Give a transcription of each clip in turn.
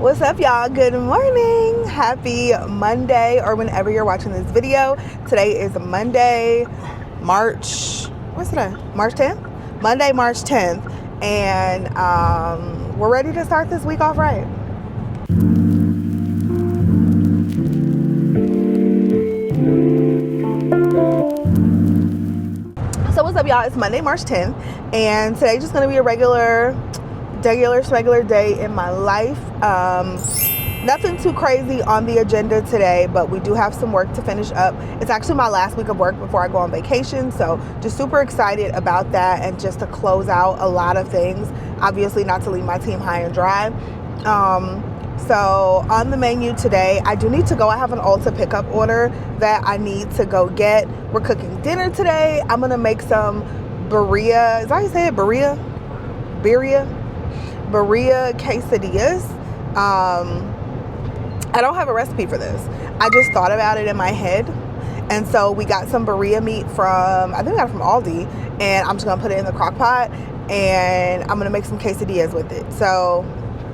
What's up, y'all? Good morning. Happy Monday, or whenever you're watching this video. Today is Monday, March 10th? Monday, March 10th. And we're ready to start this week off right. So what's up, y'all? It's Monday, March 10th. And today's just going to be a regular day in my life. Nothing too crazy on the agenda today, but we do have some work to finish up. It's actually my last week of work before I go on vacation, so just super excited about that and just to close out a lot of things. Obviously not to leave my team high and dry. So on the menu today, I do need to go. I have an Ulta pickup order that I need to go get. We're cooking dinner today. I'm gonna make some birria. Is that how you say it? Birria quesadillas. I don't have a recipe for this. I just thought about it in my head. And so we got some birria meat from, I think we got it from Aldi, and I'm just gonna put it in the crock pot and I'm gonna make some quesadillas with it. So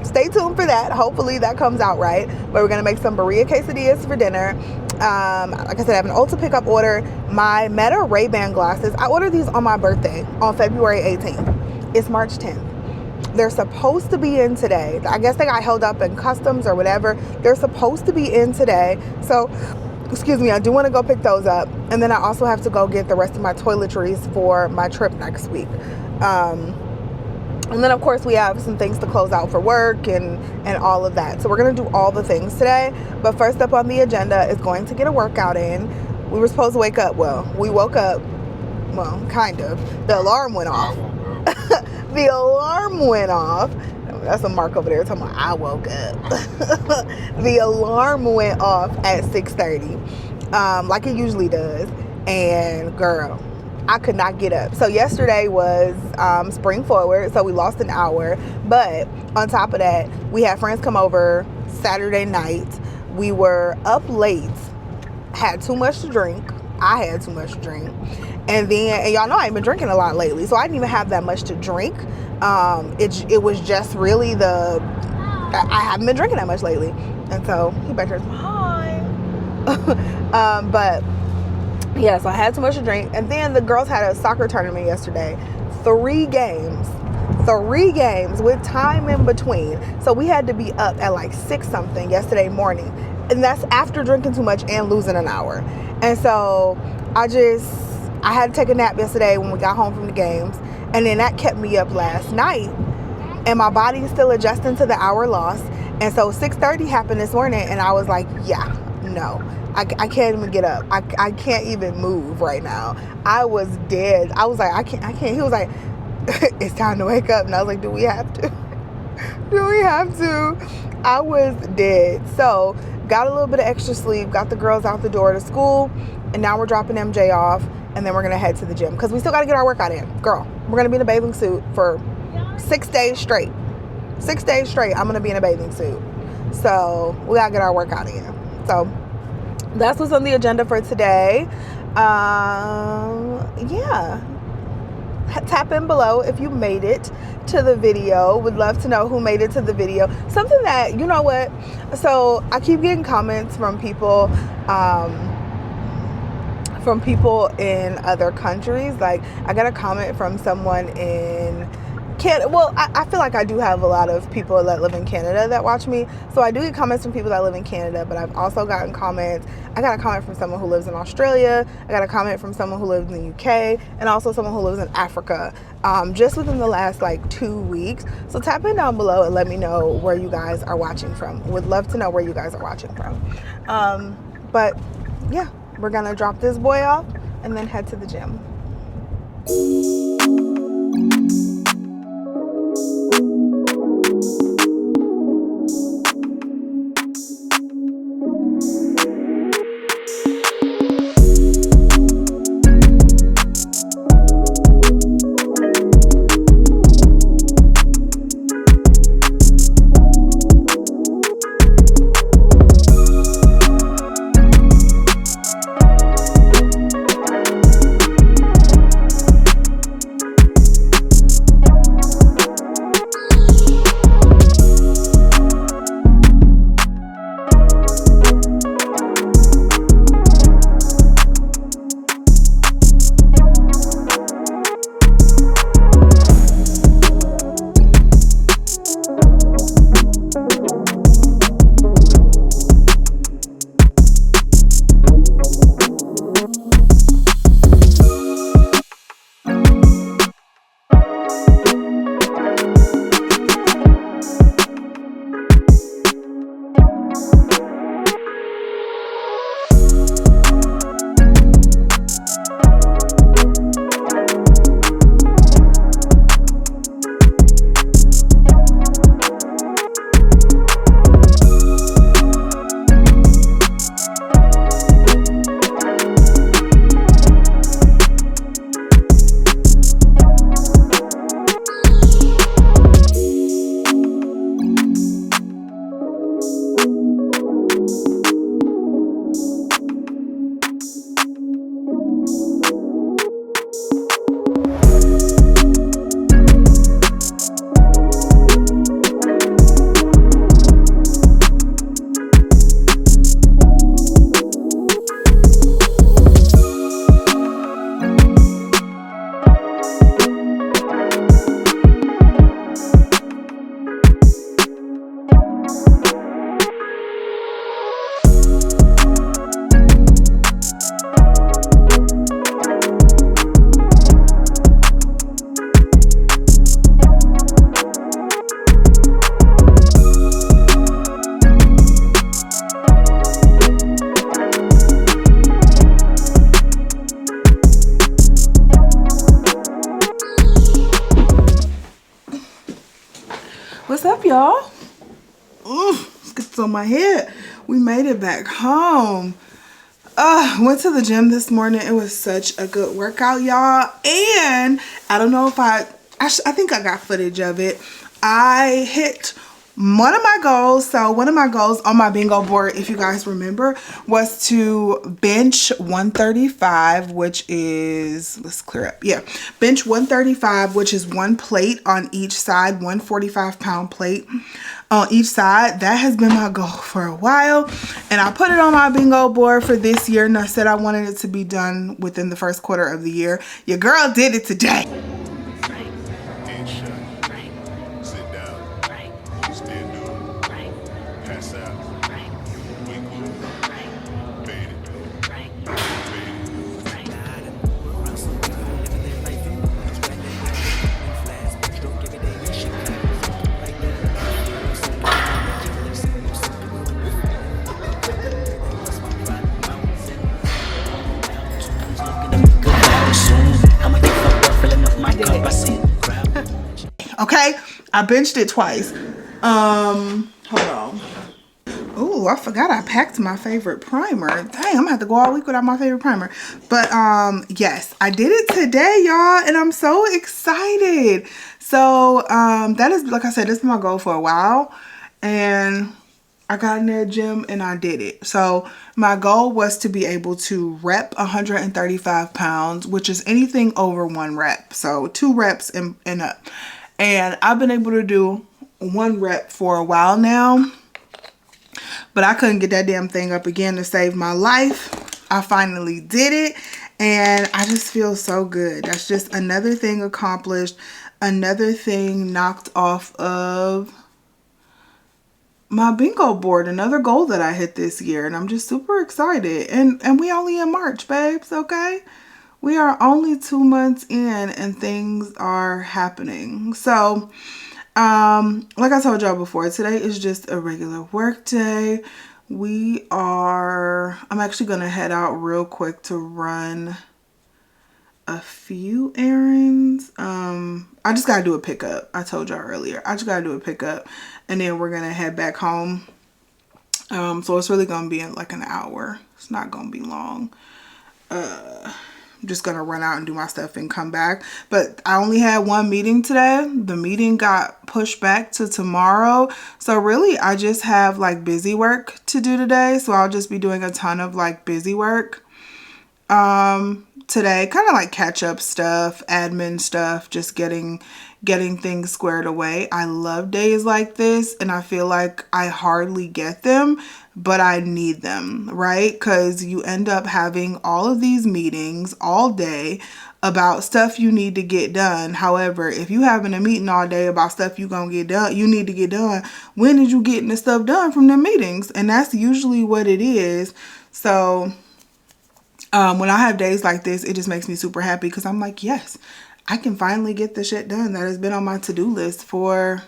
stay tuned for that. Hopefully that comes out right. But we're gonna make some birria quesadillas for dinner. Like I said, I have an Ulta pickup order. My Meta Ray-Ban glasses, I ordered these on my birthday on February 18th. It's March 10th. They're supposed to be in today. I guess they got held up in customs or whatever. They're supposed to be in today. So, excuse me, I do want to go pick those up. And then I also have to go get the rest of my toiletries for my trip next week. And then, of course, we have some things to close out for work and all of that. So we're going to do all the things today. But first up on the agenda is going to get a workout in. We were supposed to wake up. Well, we woke up. Well, kind of. The alarm went off. The alarm went off. That's a mark over there talking about I woke up. The alarm went off at 6:30, like it usually does. And girl, I could not get up. So yesterday was spring forward, so we lost an hour. But on top of that, we had friends come over Saturday night. We were up late, had too much to drink. I had too much to drink. And y'all know I ain't been drinking a lot lately, so I didn't even have that much to drink. It was just really I haven't been drinking that much lately. And so he back there, hi. But yeah, so I had too much to drink. And then the girls had a soccer tournament yesterday. 3 games with time in between. So we had to be up at like 6 something yesterday morning. And that's after drinking too much and losing an hour. And so I had to take a nap yesterday when we got home from the games. And then that kept me up last night. And my body is still adjusting to the hour loss. And so 6:30 happened this morning. And I was like, yeah, no. I can't even get up. I can't even move right now. I was dead. I was like, I can't. He was like, it's time to wake up. And I was like, do we have to? Do we have to? I was dead. So got a little bit of extra sleep. Got the girls out the door to school. And now we're dropping MJ off. And then we're going to head to the gym. Because we still got to get our workout in. Girl, we're going to be in a bathing suit for 6 days straight. 6 days straight, I'm going to be in a bathing suit. So we got to get our workout in. So that's what's on the agenda for today. Yeah. Tap in below if you made it to the video. Would love to know who made it to the video. Something that, you know what? So I keep getting comments from people in other countries. Like I got a comment from someone in Canada. Well, I feel like I do have a lot of people that live in Canada that watch me. So I do get comments from people that live in Canada, but I've also gotten comments. I got a comment from someone who lives in Australia. I got a comment from someone who lives in the UK, and also someone who lives in Africa, just within the last like 2 weeks. So tap in down below and let me know where you guys are watching from. Would love to know where you guys are watching from. But yeah, we're gonna drop this boy off and then head to the gym. on my head. We made it back home. Went to the gym this morning. It was such a good workout, y'all. And I don't know if I think I got footage of it. I hit one of my goals. So one of my goals on my bingo board, if you guys remember, was to bench 135, which is, let's clear up. Yeah, bench 135, which is one plate on each side, 145-pound plate on each side. That has been my goal for a while, and I put it on my bingo board for this year, and I said I wanted it to be done within the first quarter of the year. Your girl did it today. Okay, I benched it twice. Hold on. Oh, I forgot I packed my favorite primer. Dang, I'm gonna have to go all week without my favorite primer. But yes, I did it today, y'all, and I'm so excited. So that is, like I said, this is my goal for a while, and I got in the gym and I did it. So my goal was to be able to rep 135 pounds, which is anything over 1 rep. So 2 reps and up. And I've been able to do 1 rep for a while now, but I couldn't get that damn thing up again to save my life. I finally did it, and I just feel so good. That's just another thing accomplished, another thing knocked off of my bingo board, another goal that I hit this year, and I'm just super excited. And we only in March, babes, okay? We are only 2 months in and things are happening. So, like I told y'all before, today is just a regular work day. I'm actually going to head out real quick to run a few errands. I just gotta do a pickup. I told y'all earlier, I just gotta do a pickup, and then we're gonna head back home. So it's really gonna be in like an hour. It's not gonna be long. I'm just gonna run out and do my stuff and come back. But I only had 1 meeting today. The meeting got pushed back to tomorrow. So really I just have like busy work to do today. So I'll just be doing a ton of like busy work today, kind of like catch up stuff, admin stuff, just getting things squared away. I love days like this, and I feel like I hardly get them, but I need them, right? Because you end up having all of these meetings all day about stuff you need to get done. However, if you having a meeting all day about stuff you need to get done, when did you get the stuff done from the meetings? And that's usually what it is. So when I have days like this, it just makes me super happy because I'm like, yes, I can finally get the shit done that has been on my to-do list for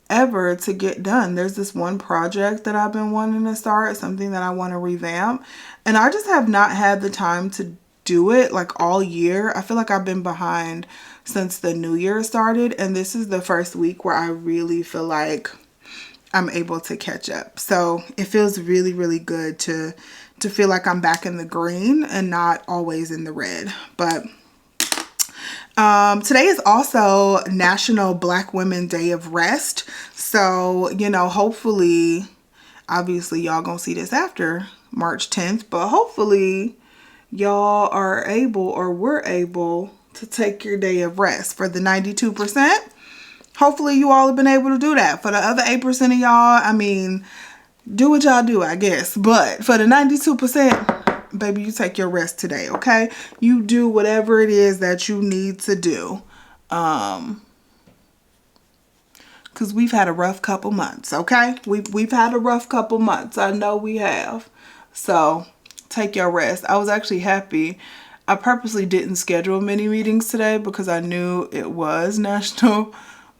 ever to get done. There's this one project that I've been wanting to start, something that I want to revamp, and I just have not had the time to do it like all year. I feel like I've been behind since the new year started, and this is the first week where I really feel like I'm able to catch up. So it feels really, really good to feel like I'm back in the green and not always in the red. But today is also National Black Women Day of Rest. So, you know, hopefully, obviously y'all gonna see this after March 10th, but hopefully y'all are able, or were able, to take your day of rest. For the 92%, hopefully you all have been able to do that. For the other 8% of y'all, I mean, do what y'all do, I guess. But for the 92%, baby, you take your rest today, okay? You do whatever it is that you need to do. Because we've had a rough couple months, okay? We've had a rough couple months. I know we have. So take your rest. I was actually happy. I purposely didn't schedule many meetings today because I knew it was National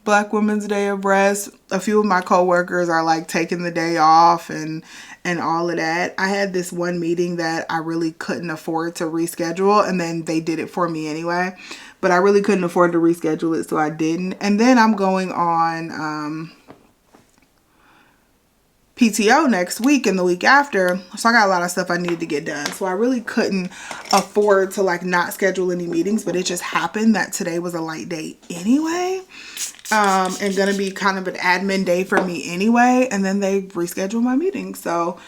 Black Women's Day of Rest. A few of my coworkers are like taking the day off and all of that. I had this one meeting that I really couldn't afford to reschedule, and then they did it for me anyway. But I really couldn't afford to reschedule it, so I didn't. And then I'm going on PTO next week and the week after. So I got a lot of stuff I needed to get done. So I really couldn't afford to like not schedule any meetings, but it just happened that today was a light day anyway. And gonna be kind of an admin day for me anyway. And then they rescheduled my meeting. So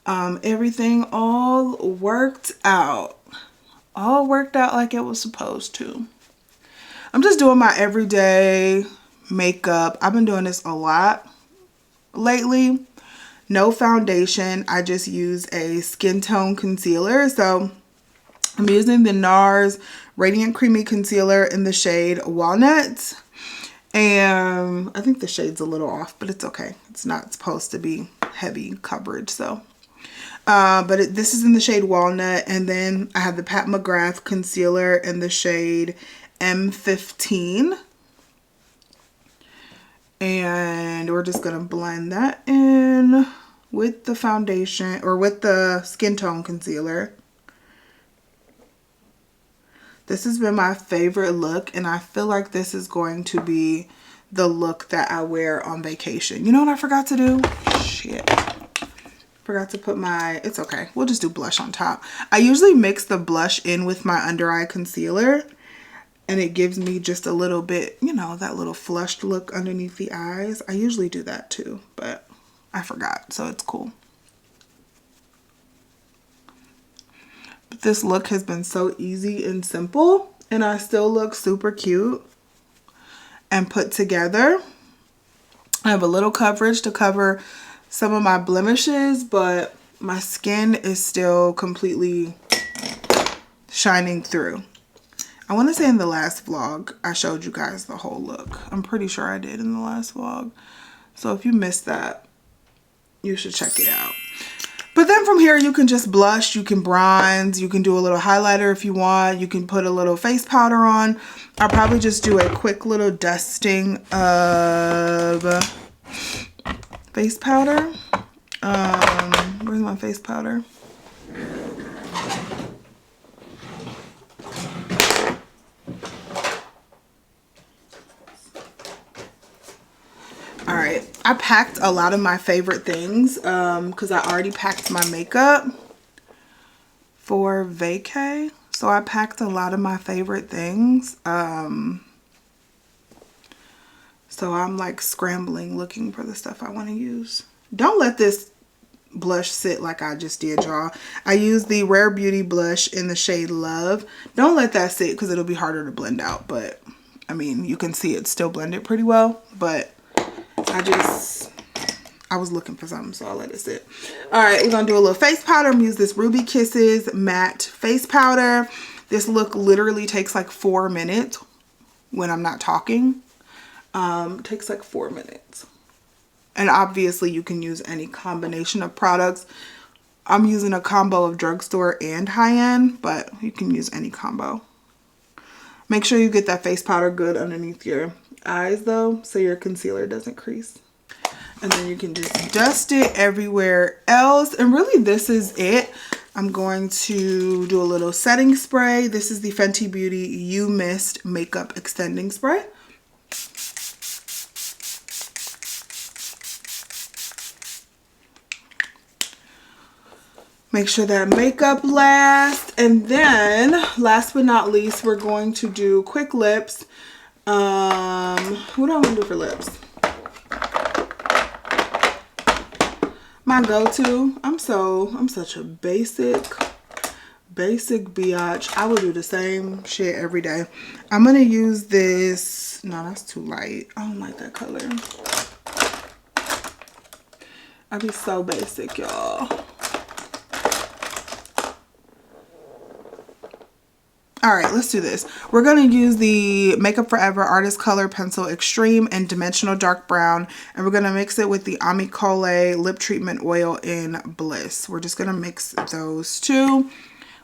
everything all worked out. All worked out like it was supposed to. I'm just doing my everyday makeup. I've been doing this a lot lately. No foundation. I just use a skin tone concealer. So I'm using the NARS Radiant Creamy Concealer in the shade Walnut. And I think the shade's a little off, but it's okay. It's not supposed to be heavy coverage. So, this is in the shade Walnut. And then I have the Pat McGrath concealer in the shade M15. And we're just going to blend that in with the foundation or with the skin tone concealer. This has been my favorite look, and I feel like this is going to be the look that I wear on vacation. You know what I forgot to do? Shit. Forgot to put my, it's okay. We'll just do blush on top. I usually mix the blush in with my under eye concealer, and it gives me just a little bit, you know, that little flushed look underneath the eyes. I usually do that too, but I forgot, so it's cool. But this look has been so easy and simple, and I still look super cute and put together. I have a little coverage to cover some of my blemishes, but my skin is still completely shining through. I want to say in the last vlog, I showed you guys the whole look. I'm pretty sure I did in the last vlog. So if you missed that, you should check it out. But then from here, you can just blush, you can bronze, you can do a little highlighter if you want. You can put a little face powder on. I'll probably just do a quick little dusting of face powder. Where's my face powder? All right, I packed a lot of my favorite things because I already packed my makeup for vacay. So I packed a lot of my favorite things. So I'm like scrambling looking for the stuff I want to use. Don't let this blush sit like I just did, y'all. I used the Rare Beauty blush in the shade Love. Don't let that sit because it'll be harder to blend out. But I mean, you can see it's still blended pretty well, but I was looking for something, so I'll let it sit. All right, we're gonna do a little face powder. I'm gonna use this Ruby Kisses matte face powder. This look literally takes like 4 minutes when I'm not talking. It takes like 4 minutes. And obviously you can use any combination of products. I'm using a combo of drugstore and high-end, but you can use any combo. Make sure you get that face powder good underneath your eyes though, so your concealer doesn't crease. And then you can just dust it everywhere else. And really this is it. I'm going to do a little setting spray. This is the Fenty Beauty You Mist Makeup Extending Spray. Make sure that makeup lasts. And then last but not least, we're going to do quick lips. What do I want to do for lips? My go-to. I'm such a basic biatch. I will do the same shit every day. I'm gonna use this. No, that's too light. I don't like that color. I'll be so basic, y'all. All right, let's do this. We're going to use the Makeup Forever Artist Color Pencil Extreme in Dimensional Dark Brown. And we're going to mix it with the Amicole Lip Treatment Oil in Bliss. We're just going to mix those two,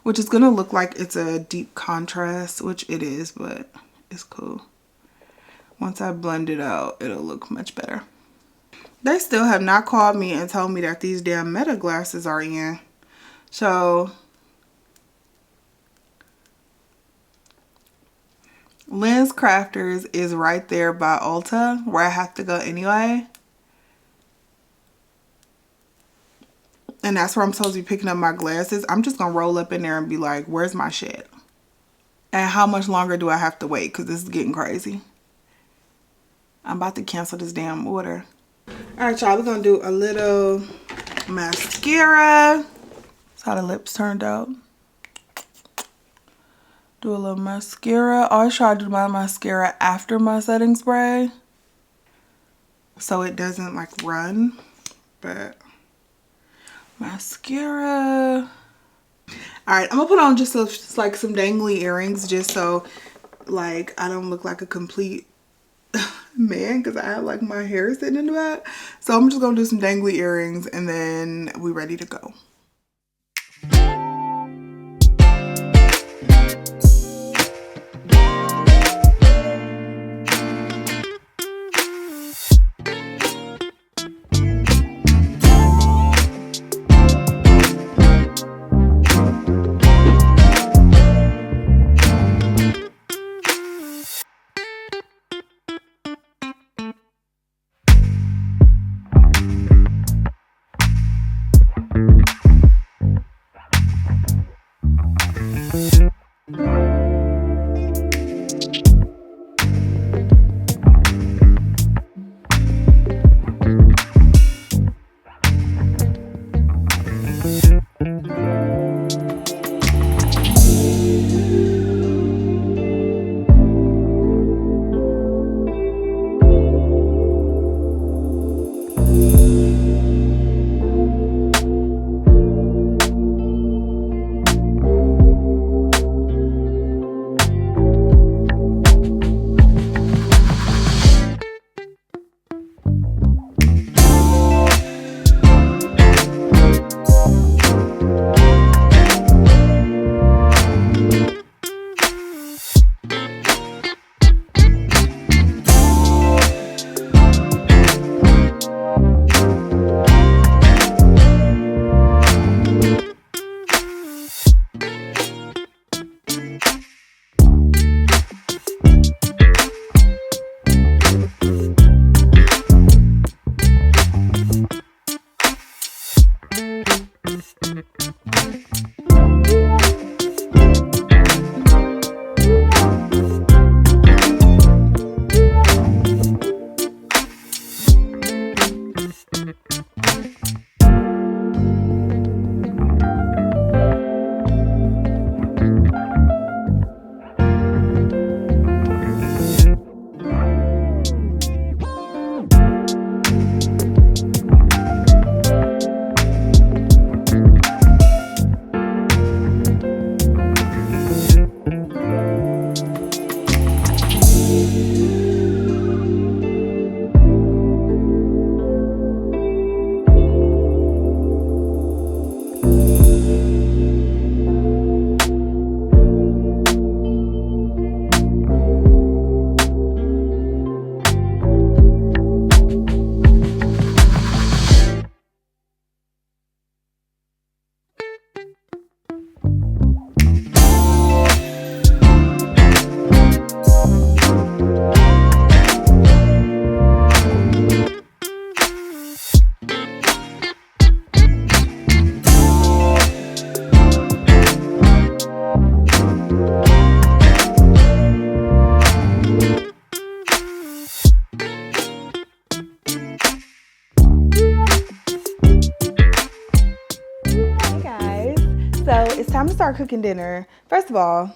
which is going to look like it's a deep contrast, which it is, but it's cool. Once I blend it out, it'll look much better. They still have not called me and told me that these damn Meta glasses are in. So Lens Crafters is right there by Ulta, where I have to go anyway. And that's where I'm supposed to be picking up my glasses. I'm just gonna roll up in there and be like, where's my shit? And how much longer do I have to wait? Because this is getting crazy. I'm about to cancel this damn order. All right, y'all, we're gonna do a little mascara. That's how the lips turned out. Do a little mascara. I always try to do my mascara after my setting spray, so it doesn't like run, but mascara. All right, I'm gonna put on just like some dangly earrings just so like I don't look like a complete man because I have like my hair sitting in the back. So I'm just gonna do some dangly earrings and then we ready to go. Time to start cooking dinner. First of all,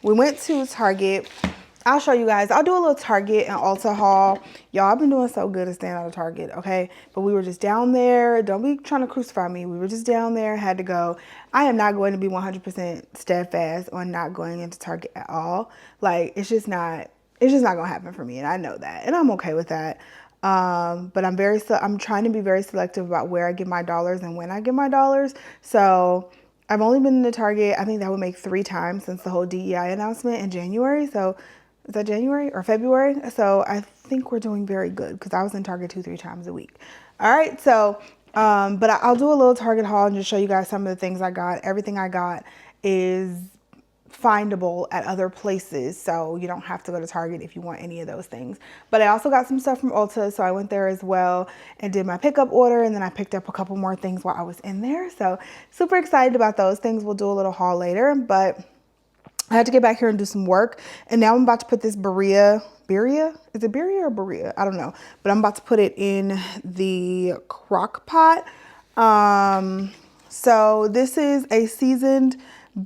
we went to Target. I'll show you guys. I'll do a little Target and Ulta haul. Y'all, I've been doing so good at staying out of Target, okay? But we were just down there. Don't be trying to crucify me. We were just down there, had to go. I am not going to be 100% steadfast on not going into Target at all. Like, it's just not gonna happen for me, and I know that, and I'm okay with that. But I'm trying to be very selective about where I give my dollars and when I give my dollars. So I've only been in the Target, I think that would make 3 times since the whole DEI announcement in January. So is that January or February? So I think we're doing very good because I was in Target 2-3 times a week. All right, so but I'll do a little Target haul and just show you guys some of the things I got. Everything I got is findable at other places, so you don't have to go to Target if you want any of those things. But I also got some stuff from Ulta, so I went there as well and did my pickup order, and then I picked up a couple more things while I was in there. So super excited about those things. We'll do a little haul later, but I had to get back here and do some work, and now I'm about to put this birria, is it birria or birria? I don't know, but I'm about to put it in the crock pot. So this is a seasoned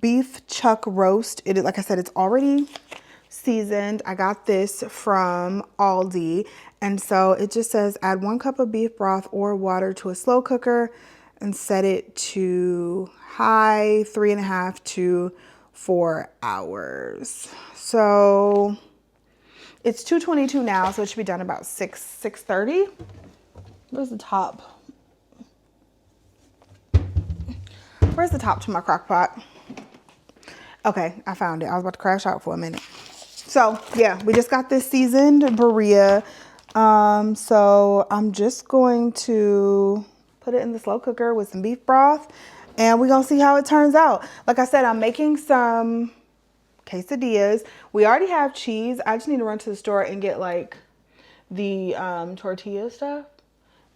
beef chuck roast. It is, like I said, it's already seasoned. I got this from Aldi, and so it just says add 1 cup of beef broth or water to a slow cooker and set it to high 3.5 to 4 hours. So it's 2:22 now, so it should be done about 6:30. Where's the top? Where's the top to my crock pot? Okay, I found it. I was about to crash out for a minute. So yeah, we just got this seasoned birria. So I'm just going to put it in the slow cooker with some beef broth, and we're gonna see how it turns out. Like I said, I'm making some quesadillas. We already have cheese. I just need to run to the store and get like the tortilla stuff.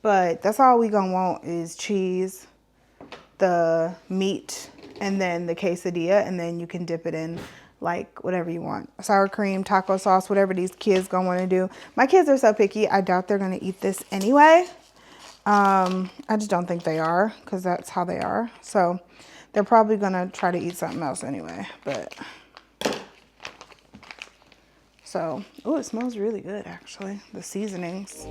But that's all we gonna want is cheese, the meat, and then the quesadilla, and then you can dip it in like whatever you want. Sour cream, taco sauce, whatever these kids gonna want to do. My kids are so picky. I doubt they're gonna eat this anyway. I just don't think they are, because that's how they are. So they're probably gonna try to eat something else anyway. But so, oh, it smells really good actually, the seasonings.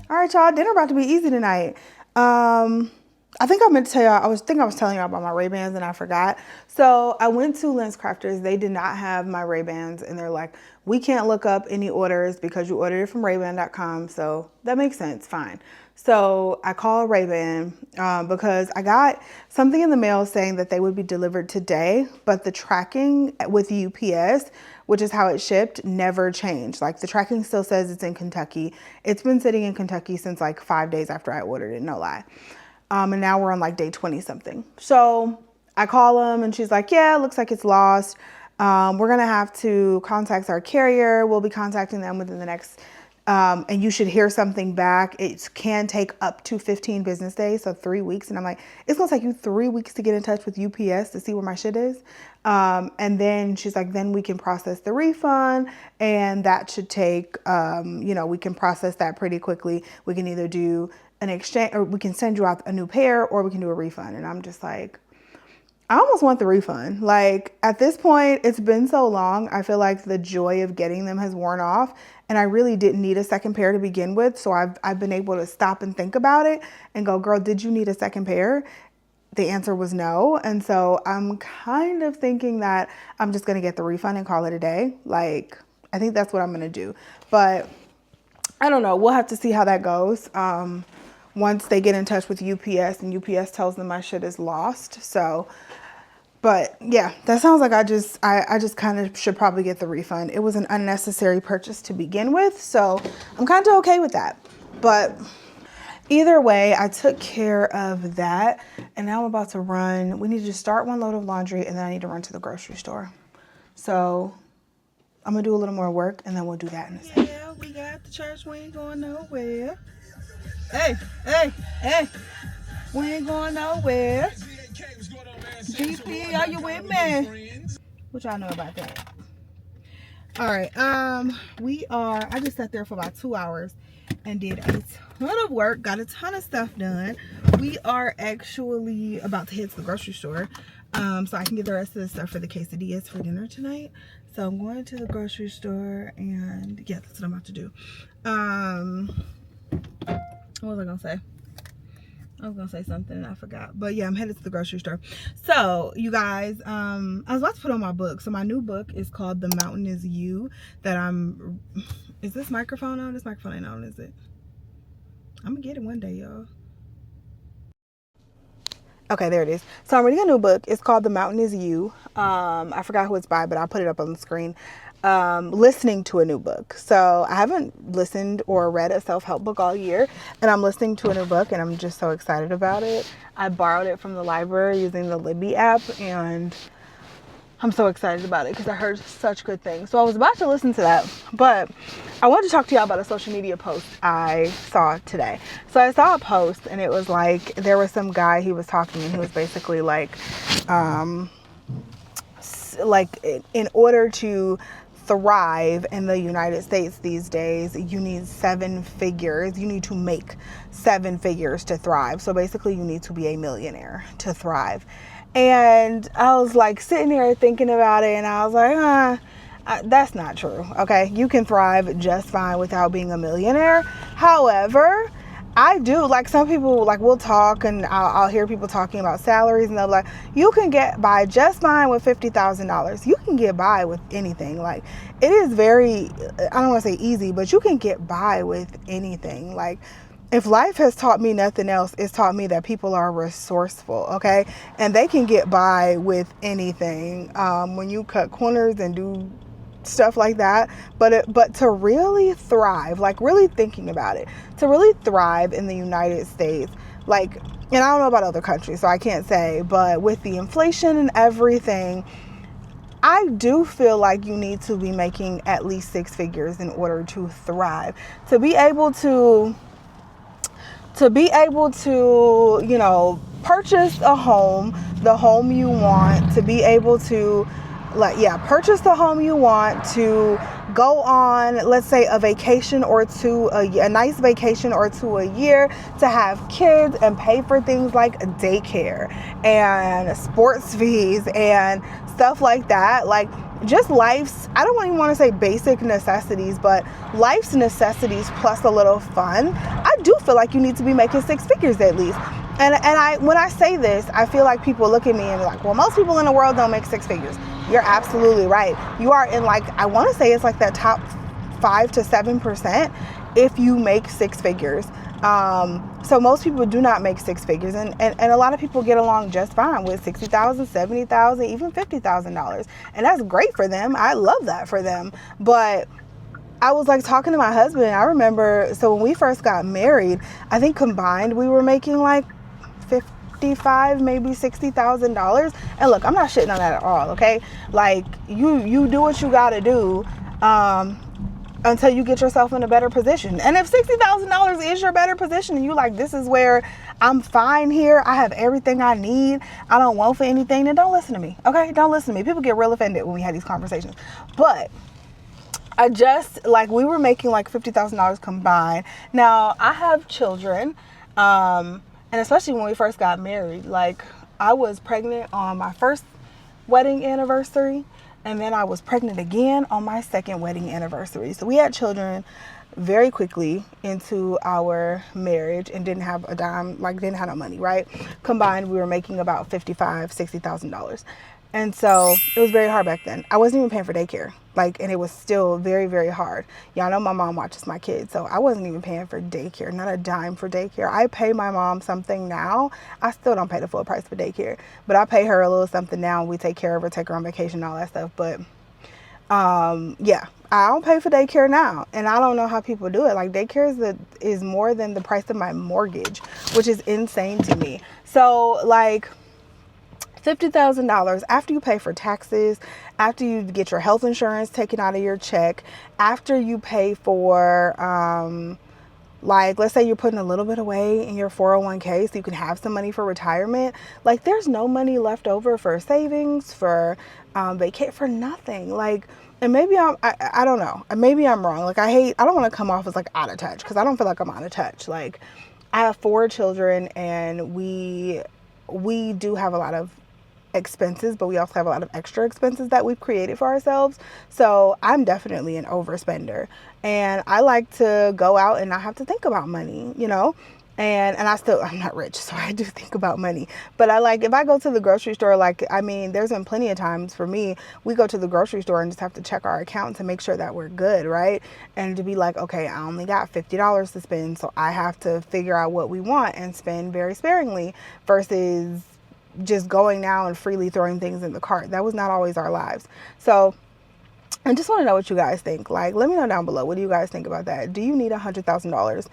All right, y'all, dinner about to be easy tonight. I think I meant to tell y'all, I was telling y'all about my Ray-Bans and I forgot. So I went to LensCrafters. They did not have my Ray-Bans, and they're like, we can't look up any orders because you ordered it from Rayban.com. So that makes sense, fine. So I called Ray-Ban because I got something in the mail saying that they would be delivered today, but the tracking with UPS, which is how it shipped, never changed. Like the tracking still says it's in Kentucky. It's been sitting in Kentucky since like 5 days after I ordered it, no lie. And now we're on like day 20 something. So I call them and she's like, yeah, it looks like it's lost. We're gonna have to contact our carrier. We'll be contacting them within the next, and you should hear something back. It can take up to 15 business days, so 3 weeks. And I'm like, it's gonna take you 3 weeks to get in touch with UPS to see where my shit is. And then she's like, then we can process the refund, and that should take, you know, we can process that pretty quickly. We can either do an exchange, or we can send you out a new pair, or we can do a refund. And I'm just like, I almost want the refund. Like at this point, it's been so long. I feel like the joy of getting them has worn off, and I really didn't need a second pair to begin with. So I've been able to stop and think about it and go, girl, did you need a second pair? The answer was no. And so I'm kind of thinking that I'm just going to get the refund and call it a day. Like, I think that's what I'm going to do. But I don't know. We'll have to see how that goes. Once they get in touch with UPS and UPS tells them my shit is lost. So, but yeah, that sounds like I just kind of should probably get the refund. It was an unnecessary purchase to begin with. So I'm kind of okay with that. But either way, I took care of that. And now I'm about to run. We need to just start one load of laundry, and then I need to run to the grocery store. So I'm gonna do a little more work, and then we'll do that in a second. Yeah, we got the church. We ain't going nowhere. Hey, hey, hey. We ain't going nowhere. GP, are you with me? What y'all know about that? All right, I just sat there for about 2 hours and did a ton of work, got a ton of stuff done. We are actually about to head to the grocery store so I can get the rest of the stuff for the quesadillas for dinner tonight. So I'm going to the grocery store, and yeah, that's what I'm about to do. What was I gonna say? I was gonna say something and I forgot. But yeah, I'm headed to the grocery store. So you guys, I was about to put on my book. So my new book is called The Mountain Is You. Is this microphone on? This microphone ain't on, is it? I'm gonna get it one day, y'all. Okay, there it is. So I'm reading a new book. It's called The Mountain Is You. I forgot who it's by, but I'll put it up on the screen. Listening to a new book. So I haven't listened or read a self-help book all year, and I'm listening to a new book, and I'm just so excited about it. I borrowed it from the library using the Libby app, and I'm so excited about it because I heard such good things. So I was about to listen to that, but I wanted to talk to y'all about a social media post I saw today. So I saw a post, and it was like, there was some guy, he was talking, and he was basically like in order to thrive in the United States these days, you need 7 figures. You need to make 7 figures to thrive. So basically you need to be a millionaire to thrive. And I was like sitting there thinking about it, and I was like, that's not true. Okay, you can thrive just fine without being a millionaire. However, I do, like, some people, like, we'll talk, and I'll hear people talking about salaries, and they'll be like, you can get by just fine with $50,000. You can get by with anything. Like, it is very, I don't want to say easy, but you can get by with anything. Like, if life has taught me nothing else, it's taught me that people are resourceful, okay? And they can get by with anything when you cut corners and do stuff like that. But to really thrive, like really thinking about it, to really thrive in the United States, like, and I don't know about other countries, so I can't say, but with the inflation and everything, I do feel like you need to be making at least 6 figures in order to thrive, to be able to, you know, purchase a home, the home you want, to be able to, like, yeah, purchase the home you want, to go on, let's say, a vacation or two, a nice vacation or two a year, to have kids and pay for things like daycare and sports fees and stuff like that. Like, just life's, I don't even want to say basic necessities, but life's necessities plus a little fun. I do feel like you need to be making 6 figures at least. And when I say this, I feel like people look at me and be like, well, most people in the world don't make 6 figures. You're absolutely right. You are in, like, I want to say it's like that top 5 to 7% if you make 6 figures. So most people do not make 6 figures, and a lot of people get along just fine with $60,000, $70,000, even $50,000, and that's great for them. I love that for them. But I was like talking to my husband, and I remember, so when we first got married, I think combined we were making like $55,000, maybe $60,000. And look, I'm not shitting on that at all, okay? Like, you do what you gotta do until you get yourself in a better position. And if $60,000 is your better position, and you like, this is where I'm fine here, I have everything I need, I don't want for anything, then don't listen to me, okay? Don't listen to me. People get real offended when we have these conversations. But I just, like, we were making like $50,000 combined. Now, I have children, and especially when we first got married, like, I was pregnant on my first wedding anniversary, and then I was pregnant again on my second wedding anniversary. So we had children very quickly into our marriage and didn't have a dime, like, didn't have no money, right? Combined, we were making about $55,000, $60,000. And so it was very hard back then. I wasn't even paying for daycare, like, and it was still very, very hard. Y'all know my mom watches my kids, so I wasn't even paying for daycare, not a dime for daycare. I pay my mom something now. I still don't pay the full price for daycare, but I pay her a little something now, and we take care of her, take her on vacation, all that stuff. But yeah, I don't pay for daycare now, and I don't know how people do it. Like, daycare is more than the price of my mortgage, which is insane to me. So, like, $50,000 after you pay for taxes, after you get your health insurance taken out of your check, after you pay for, like, let's say you're putting a little bit away in your 401k so you can have some money for retirement. Like, there's no money left over for savings, for vacate, for nothing. Like, and maybe I don't know. Maybe I'm wrong. Like, I don't want to come off as like out of touch, because I don't feel like I'm out of touch. Like, I have 4 children, and we do have a lot of expenses, but we also have a lot of extra expenses that we've created for ourselves. So I'm definitely an overspender, and I like to go out and not have to think about money, you know. And I'm not rich, so I do think about money. But I like, if I go to the grocery store, like, I mean, there's been plenty of times for me, we go to the grocery store and just have to check our account to make sure that we're good, right? And to be like, okay, I only got $50 to spend, so I have to figure out what we want and spend very sparingly, versus just going now and freely throwing things in the cart. That was not always our lives. So I just want to know what you guys think. Like, let me know down below. What do you guys think about that? Do you need $100,000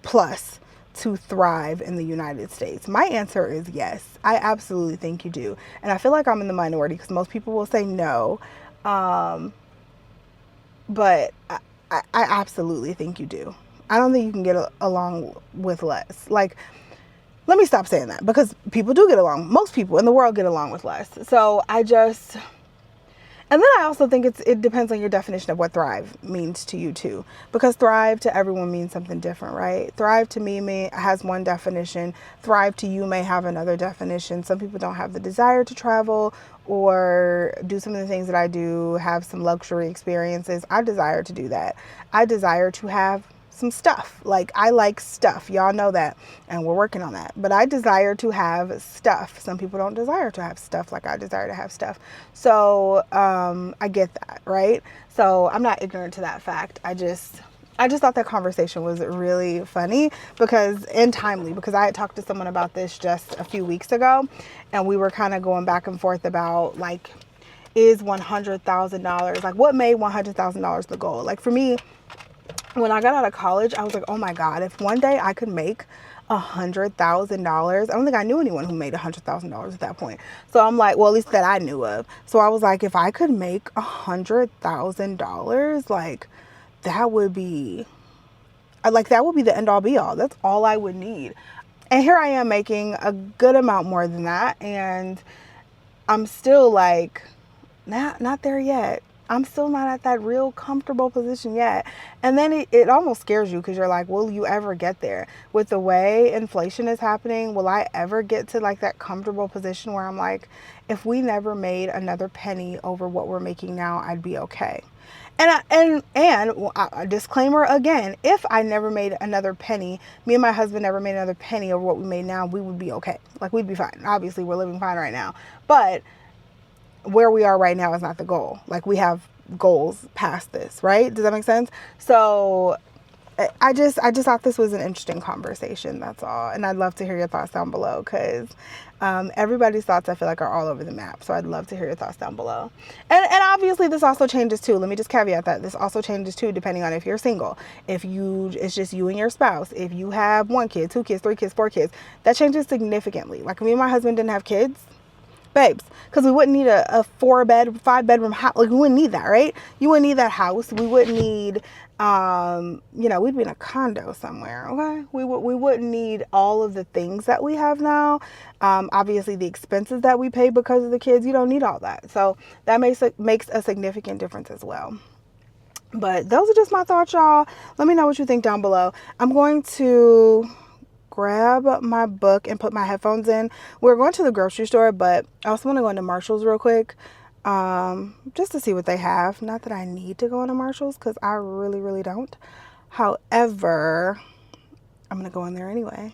plus to thrive in the United States? My answer is yes. I absolutely think you do. And I feel like I'm in the minority because most people will say no. But I absolutely think you do. I don't think you can get along with less. Like, let me stop saying that, because people do get along. Most people in the world get along with less. So and then I also think it depends on your definition of what thrive means to you too, because thrive to everyone means something different, right? Thrive to me has one definition. Thrive to you may have another definition. Some people don't have the desire to travel or do some of the things that I do, have some luxury experiences. I desire to do that. I desire to have some stuff. Like, I like stuff. Y'all know that. And we're working on that. But I desire to have stuff. Some people don't desire to have stuff like I desire to have stuff. So I get that, right? So I'm not ignorant to that fact. I just thought that conversation was really funny and timely, because I had talked to someone about this just a few weeks ago, and we were kind of going back and forth about, like, is $100,000, like, what made $100,000 the goal? Like, for me, when I got out of college, I was like, oh my God, if one day I could make $100,000, I don't think I knew anyone who made $100,000 at that point. So I'm like, well, at least that I knew of. So I was like, if I could make $100,000, like, that would be the end all be all. That's all I would need. And here I am making a good amount more than that. And I'm still like, not there yet. I'm still not at that real comfortable position yet. And then it almost scares you, because you're like, will you ever get there? With the way inflation is happening, will I ever get to, like, that comfortable position where I'm like, if we never made another penny over what we're making now, I'd be okay. And a disclaimer again, if I never made another penny, me and my husband never made another penny over what we made now, we would be okay. Like, we'd be fine. Obviously, we're living fine right now. But where we are right now is not the goal. Like, we have goals past this, right? Does that make sense? So I just thought this was an interesting conversation. That's all. And I'd love to hear your thoughts down below, because everybody's thoughts, I feel like, are all over the map. So I'd love to hear your thoughts down below. And obviously this also changes too. Let me just caveat that this also changes too, depending on if you're single, it's just you and your spouse. If you have 1 kid, 2 kids, 3 kids, 4 kids, that changes significantly. Like, me and my husband didn't have kids, babes, because we wouldn't need a 5-bedroom house. Like, we wouldn't need that, right? You wouldn't need that house. We wouldn't need, we'd be in a condo somewhere, okay? We wouldn't need all of the things that we have now. Obviously, the expenses that we pay because of the kids, you don't need all that. So that makes a significant difference as well. But those are just my thoughts, y'all. Let me know what you think down below. I'm going to grab my book and put my headphones in. We're going to the grocery store, but I also want to go into Marshall's real quick, just to see what they have. Not that I need to go into Marshall's, because I really, really don't. However, I'm going to go in there anyway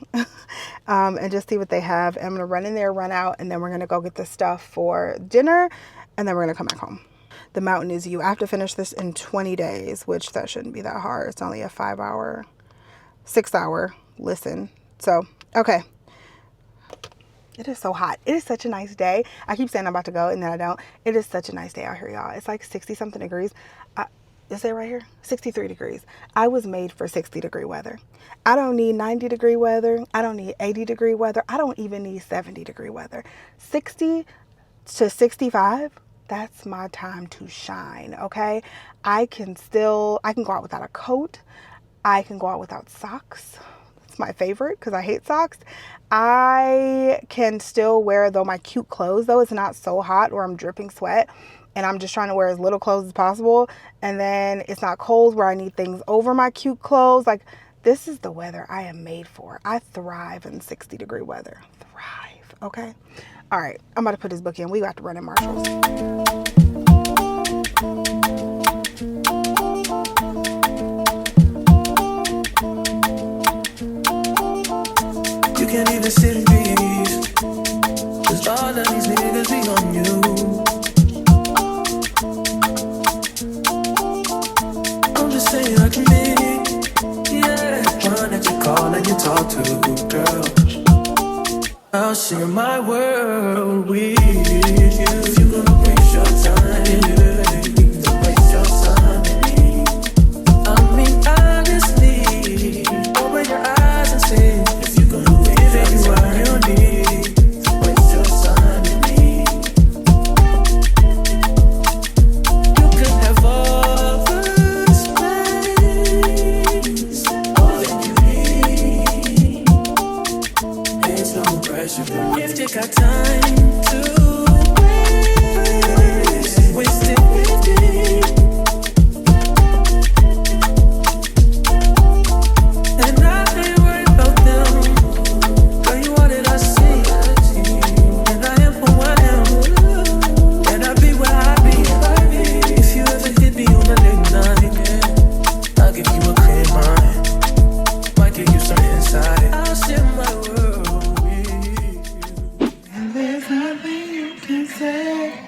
and just see what they have. And I'm going to run in there, run out, and then we're going to go get the stuff for dinner, and then we're going to come back home. The Mountain is You. I have to finish this in 20 days, which that shouldn't be that hard. It's only a 6-hour listen. So, okay. It is so hot. It is such a nice day. I keep saying I'm about to go, and then I don't. It is such a nice day out here, y'all. It's like 60-something degrees. Is it right here? 63 degrees. I was made for 60-degree weather. I don't need 90-degree weather. I don't need 80-degree weather. I don't even need 70-degree weather. 60 to 65, that's my time to shine, okay? I can go out without a coat. I can go out without socks. My favorite, because I hate socks. I can still wear, though, my cute clothes, though it's not so hot or I'm dripping sweat and I'm just trying to wear as little clothes as possible, and then it's not cold where I need things over my cute clothes. Like, this is the weather I am made for. I thrive in 60-degree weather. Thrive. Okay, all right, I'm about to put this book in. We got to run in Marshall's. Can't even sit in peace, 'cause all of these niggas be on you. I'm just saying I can be, yeah, one that you call and you talk to, girl. I'll share my world with you. If you're gonna waste your time, don't waste your time with me. I mean, honestly, open your eyes and see. If you're gonna give everyone you need, don't waste your time with me. You could have all the space, all that you need. There's no pressure, but if you got time to waste it with me. And I ain't worried about them. Girl, you all that I see. And I am who I am. And I be where I be. If you ever hit me on a late night, I'll give you a clear mind. Might give you some insight. I'll share my world with you. And there's nothing you can say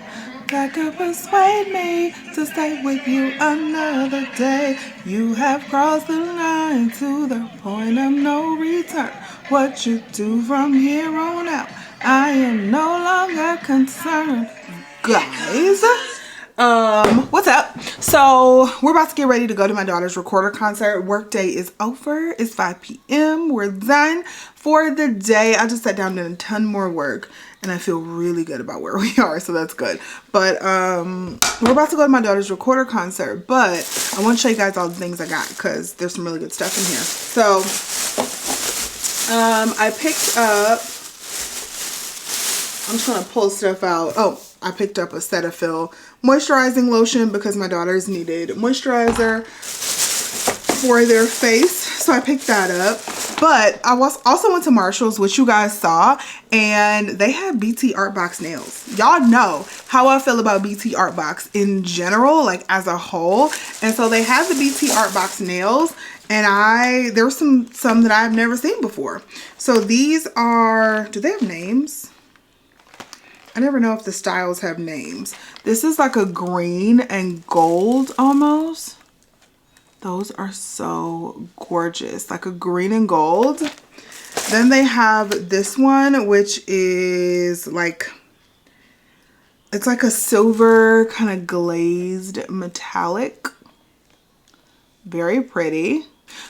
that could persuade me to stay with you another day. You have crossed the line to the point of no return. What you do from here on out, I am no longer concerned. Guys, what's up? So we're about to get ready to go to my daughter's recorder concert. Work day is over. It's 5 p.m. We're done for the day. I just sat down and did a ton more work, and I feel really good about where we are, so that's good. But we're about to go to my daughter's recorder concert, but I want to show you guys all the things I got because there's some really good stuff in here. So I picked up, I'm just gonna pull stuff out. Oh, I picked up a Cetaphil moisturizing lotion because my daughters needed moisturizer for their face, so I picked that up. But I also went to Marshall's, which you guys saw, and they have BT Art Box nails. Y'all know how I feel about BT Art Box in general, like as a whole. And so they have the BT Art Box nails, and there were some that I've never seen before. So these are, do they have names? I never know if the styles have names. This is like a green and gold almost. Those are so gorgeous, like a green and gold. Then they have this one, which is like, it's like a silver kind of glazed metallic. Very pretty.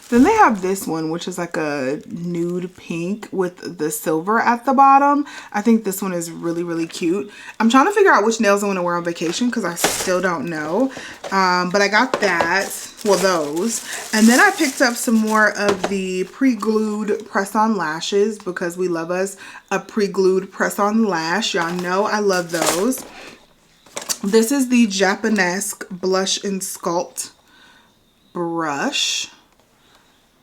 Then they have this one, which is like a nude pink with the silver at the bottom. I think this one is really, really cute. I'm trying to figure out which nails I want to wear on vacation because I still don't know. But I got that, well, those. And then I picked up some more of the pre-glued press-on lashes because we love us a pre-glued press-on lash. Y'all know I love those. This is the Japanesque Blush and Sculpt brush.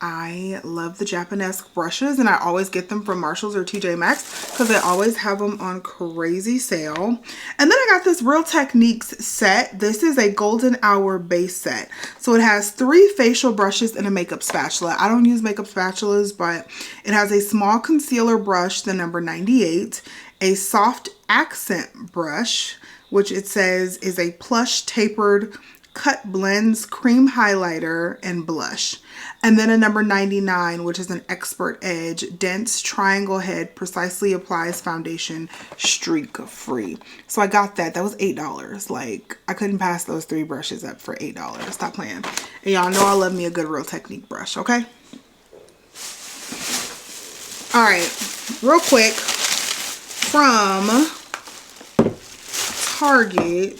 I love the Japanesque brushes, and I always get them from Marshall's or TJ Maxx because they always have them on crazy sale. And then I got this Real Techniques set. This is a golden hour base set. So it has 3 facial brushes and a makeup spatula. I don't use makeup spatulas, but it has a small concealer brush, the number 98, a soft accent brush, which it says is a plush tapered cut blends, cream highlighter, and blush. And then a number 99, which is an expert edge, dense triangle head, precisely applies foundation, streak free. So I got that. That was $8. Like, I couldn't pass those 3 brushes up for $8. Stop playing. And y'all know I love me a good Real Technique brush, okay? All right, real quick, from Target.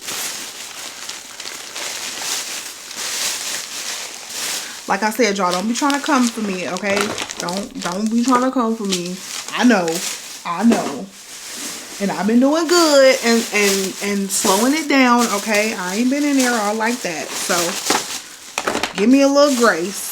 Like I said, y'all, don't be trying to come for me, okay? Don't be trying to come for me. I know. And I've been doing good and slowing it down, okay? I ain't been in there all like that. So give me a little grace.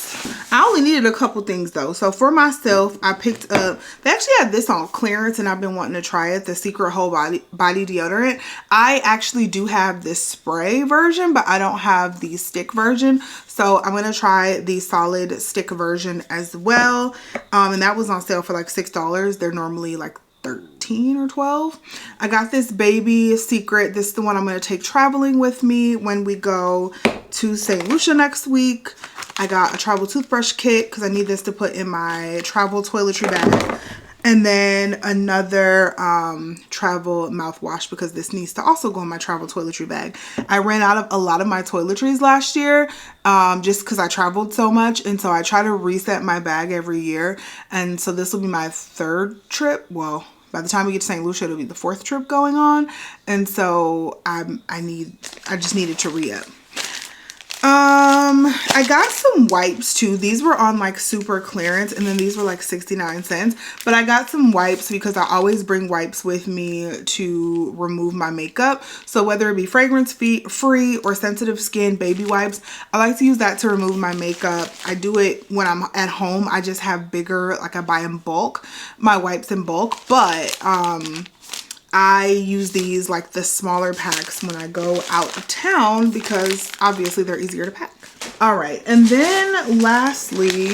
I only needed a couple things though. So for myself, I picked up, they actually had this on clearance and I've been wanting to try it, the Secret Whole Body deodorant. I actually do have this spray version, but I don't have the stick version. So I'm going to try the solid stick version as well. And that was on sale for like $6. They're normally like 13 or 12. I got this Baby Secret. This is the one I'm going to take traveling with me when we go to St. Lucia next week. I got a travel toothbrush kit because I need this to put in my travel toiletry bag. And then another travel mouthwash, because this needs to also go in my travel toiletry bag. I ran out of a lot of my toiletries last year just because I traveled so much. And so I try to reset my bag every year. And so this will be my 3rd trip. Well, by the time we get to St. Lucia, it'll be the 4th trip going on. And so I just needed to re-up. I got some wipes too. These were on like super clearance, and then these were like 69 cents. But I got some wipes because I always bring wipes with me to remove my makeup. So whether it be fragrance free or sensitive skin baby wipes, I like to use that to remove my makeup. I do it when I'm at home. I just have bigger, like I buy in bulk, my wipes in bulk. But I use these like the smaller packs when I go out of town because obviously they're easier to pack. All right, and then lastly,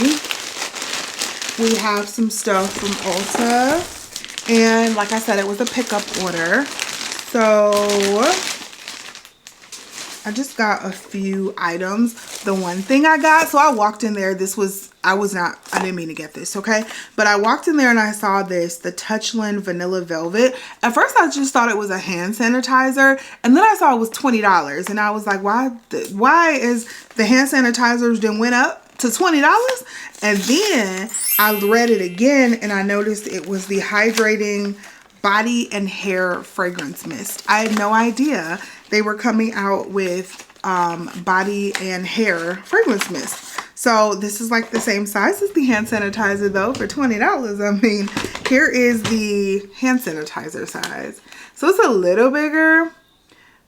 we have some stuff from Ulta. And like I said, it was a pickup order. So I just got a few items. The one thing I got, so I walked in there, I didn't mean to get this, okay? But I walked in there and I saw this, the Touchland Vanilla Velvet. At first I just thought it was a hand sanitizer, and then I saw it was $20. And I was like, why is the hand sanitizers then went up to $20? And then I read it again and I noticed it was the Hydrating Body and Hair Fragrance Mist. I had no idea they were coming out with body and hair fragrance mist. So this is like the same size as the hand sanitizer though for $20. I mean, here is the hand sanitizer size. So it's a little bigger.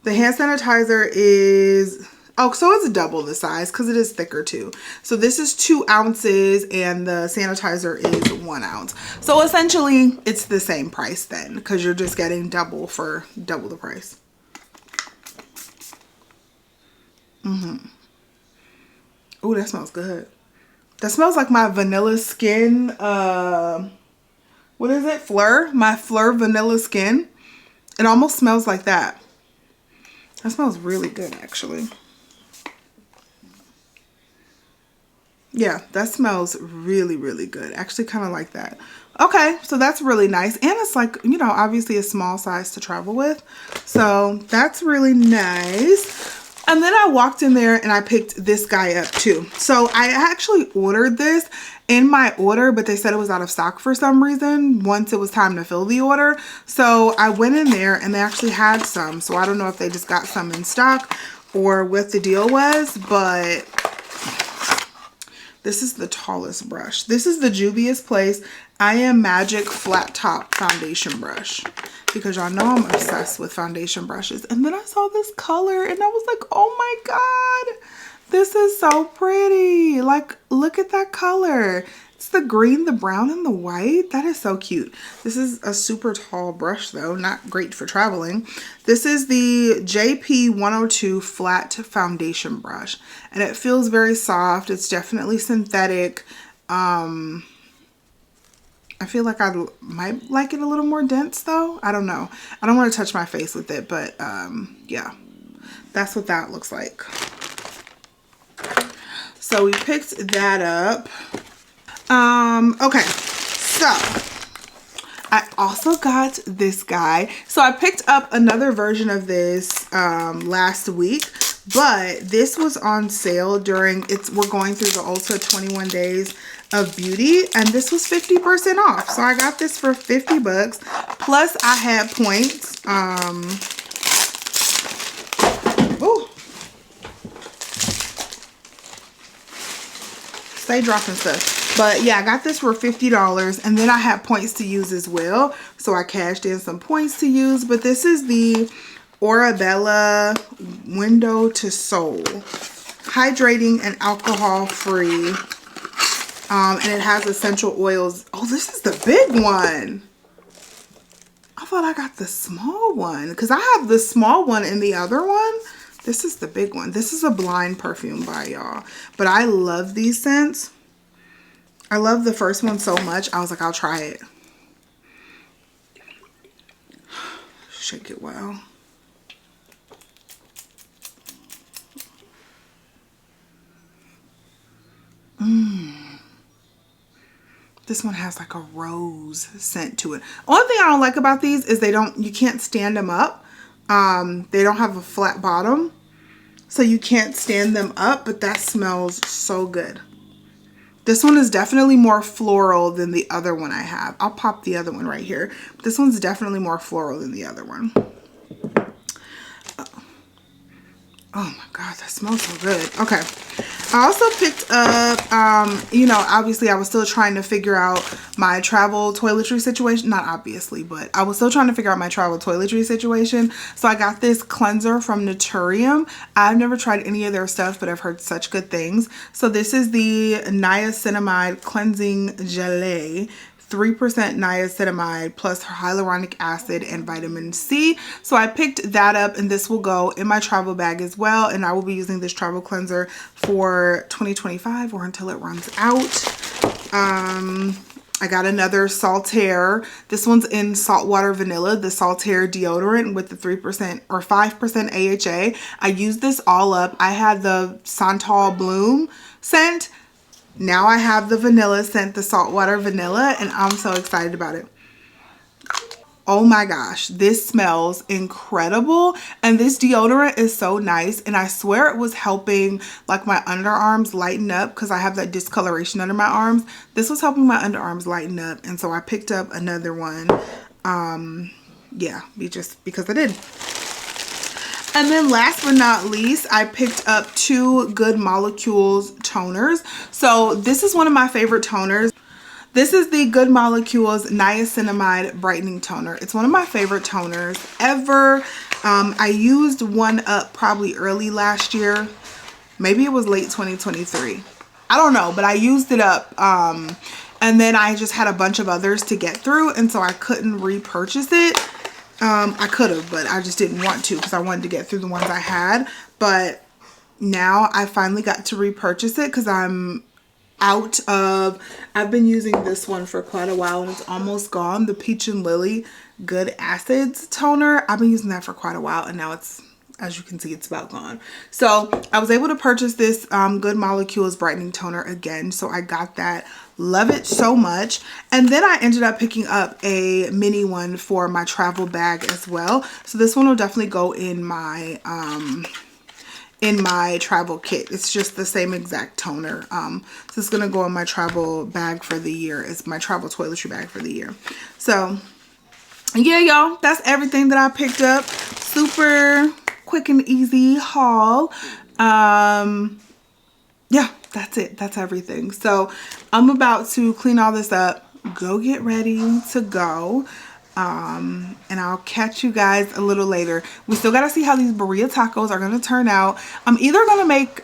The hand sanitizer is, oh, so it's double the size because it is thicker too. So this is 2 ounces and the sanitizer is 1 ounce. So essentially it's the same price then because you're just getting double for double the price. Oh, that smells good. That smells like my vanilla skin, what is it? Fleur? My Fleur vanilla skin. It almost smells like that. That smells really good, actually. Yeah, that smells really, really good. Actually, kind of like that. Okay, so that's really nice. And it's like, you know, obviously a small size to travel with. So that's really nice. And then I walked in there and I picked this guy up too. So I actually ordered this in my order, but they said it was out of stock for some reason once it was time to fill the order. So I went in there and they actually had some. So I don't know if they just got some in stock or what the deal was, but this is the tallest brush. This is the Juvia's Place I Am Magic Flat Top Foundation Brush. Because y'all know I'm obsessed with foundation brushes. And then I saw this color and I was like, oh my God, this is so pretty. Like, look at that color. It's the green, the brown, and the white. That is so cute. This is a super tall brush though, not great for traveling. This is the JP 102 Flat Foundation Brush. And it feels very soft. It's definitely synthetic. I feel like I might like it a little more dense though. I don't know. I don't want to touch my face with it, but yeah, that's what that looks like. So we picked that up. Okay, so I also got this guy. So I picked up another version of this last week, but this was on sale during we're going through the Ulta 21 days of beauty, and this was 50% off. So I got this for 50 bucks plus I had points. Ooh, stay dropping stuff. But yeah, I got this for $50 and then I had points to use as well. So I cashed in some points to use. But this is the Orabella Window to Soul. Hydrating and alcohol free. And it has essential oils. Oh, this is the big one. I thought I got the small one because I have the small one in the other one. This is the big one. This is a Blind perfume by y'all. But I love these scents. I love the first one so much. I was like, I'll try it. Shake it well. This one has like a rose scent to it. Only thing I don't like about these is you can't stand them up. They don't have a flat bottom, so you can't stand them up, but that smells so good. This one is definitely more floral than the other one I have. I'll pop the other one right here. But this one's definitely more floral than the other one. Oh my God, that smells so good. Okay. I also picked up, you know, obviously I was still trying to figure out my travel toiletry situation. Not obviously, but I was still trying to figure out my travel toiletry situation. So I got this cleanser from Naturium. I've never tried any of their stuff, but I've heard such good things. So this is the niacinamide cleansing gelée. 3% niacinamide plus hyaluronic acid and vitamin C. So I picked that up, and this will go in my travel bag as well. And I will be using this travel cleanser for 2025 or until it runs out. I got another Saltaire. This one's in saltwater vanilla, the Saltaire deodorant with the 3% or 5% AHA. I used this all up. I had the Santal Bloom scent. Now I have the vanilla scent, the saltwater vanilla, and I'm so excited about it. Oh my gosh, this smells incredible. And this deodorant is so nice. And I swear it was helping like my underarms lighten up because I have that discoloration under my arms. This was helping my underarms lighten up. And so I picked up another one. Yeah, just because I did. And then last but not least, I picked up 2 Good Molecules toners. So this is one of my favorite toners. This is the Good Molecules Niacinamide Brightening Toner. It's one of my favorite toners ever. I used one up probably early last year. Maybe it was late 2023. I don't know, but I used it up. And then I just had a bunch of others to get through, and so I couldn't repurchase it. I could have, but I just didn't want to because I wanted to get through the ones I had. But now I finally got to repurchase it because I've been using this one for quite a while and it's almost gone. The Peach and Lily Good Acids toner. I've been using that for quite a while and now it's, as you can see, it's about gone. So I was able to purchase this Good Molecules Brightening Toner again. So I got that. Love it so much. And then I ended up picking up a mini one for my travel bag as well. So this one will definitely go in my travel kit. It's just the same exact toner. So it's gonna go in my travel bag for the year. It's my travel toiletry bag for the year. So yeah, y'all, that's everything that I picked up. Super quick and easy haul. Yeah, that's it. That's everything. So I'm about to clean all this up, go get ready to go. And I'll catch you guys a little later. We still got to see how these birria tacos are going to turn out. I'm either going to make,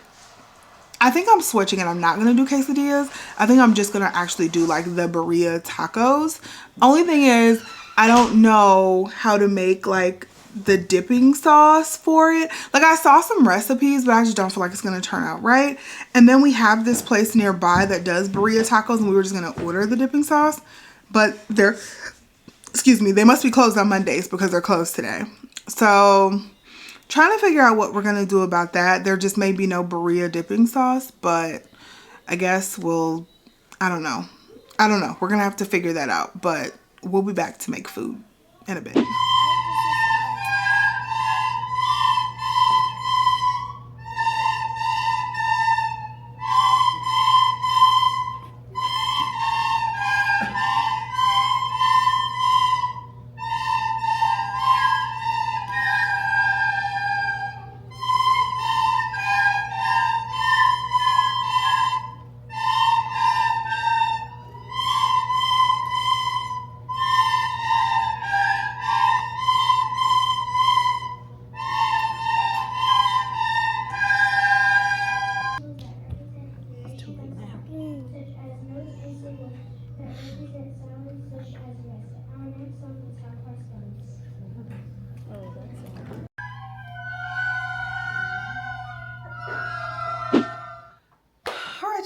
I think I'm switching and I'm not going to do quesadillas. I think I'm just going to actually do like the birria tacos. Only thing is, I don't know how to make like the dipping sauce for it. Like I saw some recipes, but I just don't feel like it's going to turn out right. And then we have this place nearby that does birria tacos and we were just going to order the dipping sauce. But they're, excuse me, they must be closed on Mondays because they're closed today. So trying to figure out what we're going to do about that. There just may be no birria dipping sauce, but I guess we'll, I don't know. We're going to have to figure that out, but we'll be back to make food in a bit.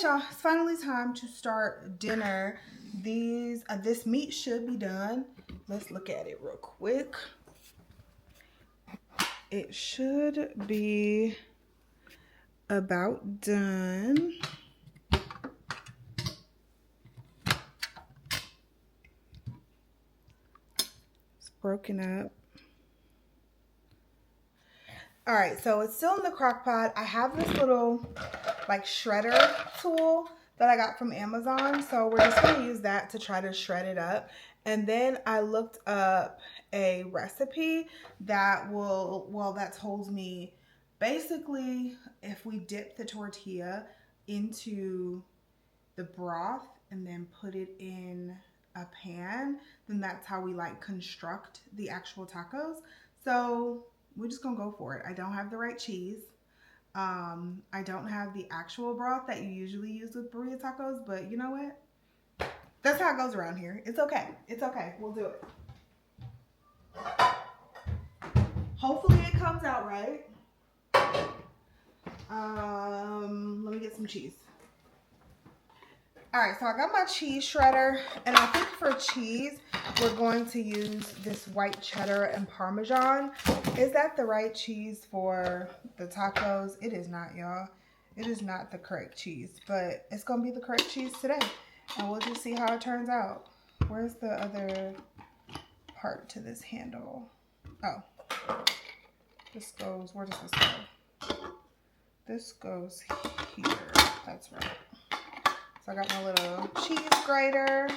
Y'all, it's finally time to start dinner. This meat should be done. Let's look at it real quick. It should be about done. broken up. All right, so it's still in the crock pot. I have this little like shredder tool that I got from Amazon. So we're just gonna use that to try to shred it up. And then I looked up a recipe that that told me basically if we dip the tortilla into the broth and then put it in a pan, then that's how we like construct the actual tacos. So we're just gonna go for it. I don't have the right cheese. I don't have the actual broth that you usually use with birria tacos, but you know what? That's how it goes around here. It's okay. It's okay. We'll do it. Hopefully it comes out right. Let me get some cheese. All right, so I got my cheese shredder, and I think for cheese, we're going to use this white cheddar and Parmesan. Is that the right cheese for the tacos? It is not, y'all. It is not the correct cheese, but it's gonna be the correct cheese today, and we'll just see how it turns out. Where's the other part to this handle? Oh, this goes, where does this go? This goes here, that's right. So I got my little cheese grater.